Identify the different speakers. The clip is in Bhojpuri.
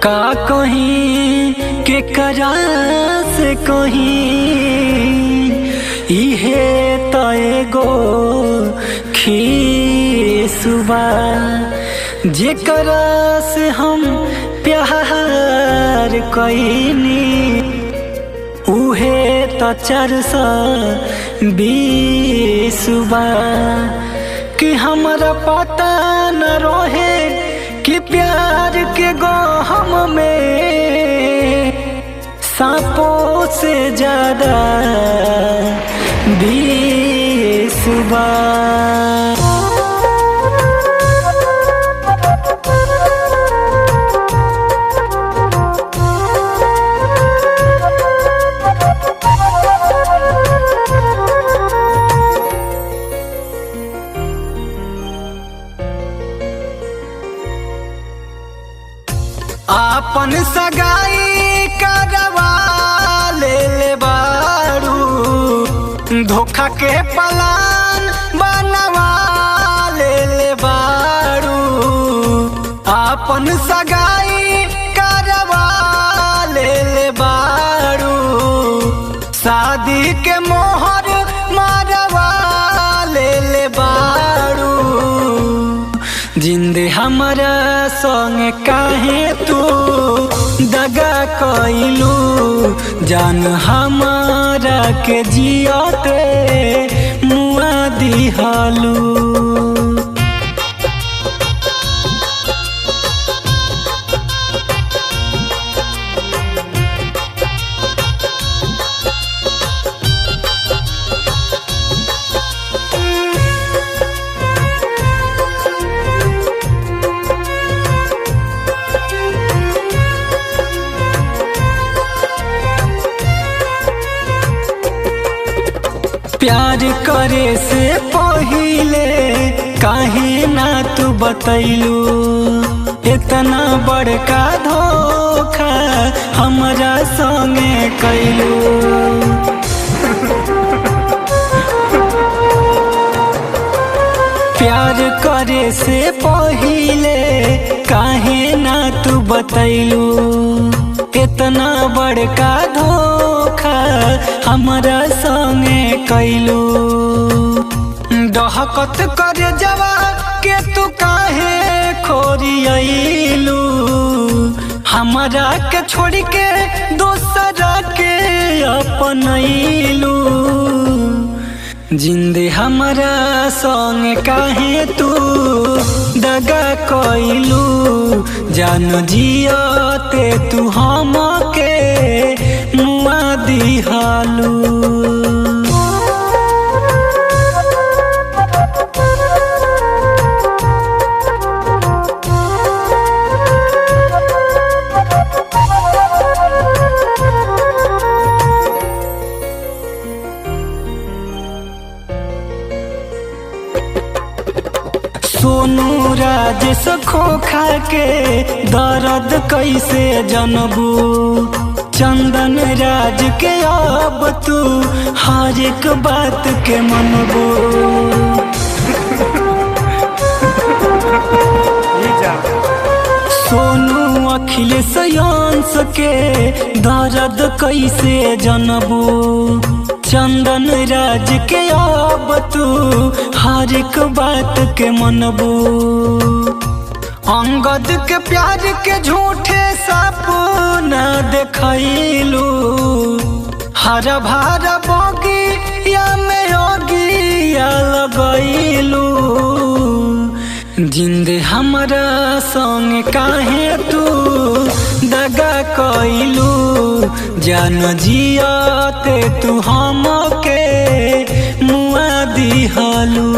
Speaker 1: का कहीं के करा से कहीं इहे तो एगो खीसुबा जेकरा से हम प्यार कईनी उहे तो 420 कि हमरा पता न रहे कि प्यार के गहम में सांपों से ज्यादा विष बा। आपन सगाई करवा ले बारू धोखा के पलान बनवा ले बारू आपन सगाई करवा ले बारू शादी के मोहर मारवा ले बारू जिंदे हमारा संग काहे तू दगा कइलू जान हमारा के जियते मुआ दिहलू। प्यार करे से पहिले काहे ना तू बतैलू इतना बड़का धोखा हमरा संगे कैलू। प्यार करे से पहिले काहे ना तू बतैलू इतना बड़का धोखा हमरा संगे कैलू। डहकत कर जवा के तू काहे खोरियलू हमरा के छोड़ के दूसरा के अपनैलू जिंदे हमरा संग काहे तू दगा कइलू जान जियते तू हमके मुआ दिहलू। सोनू राजेश खोखा के दर्द कैसे जनबू चंदन राज के अब तू हर एक बात के मनबू। सोनू अखिलेश अंश के दर्द कैसे जनबू चंदन राज के अब तू हर एक बात के मनबू। अंगद के प्यार के झूठे सपना देखैलू हरा भरा बगिया में अगिया लगैलू जिंदे हमरा संग काहे तू दगा कइलू जान जियते तू हमके मुआ दिहलू।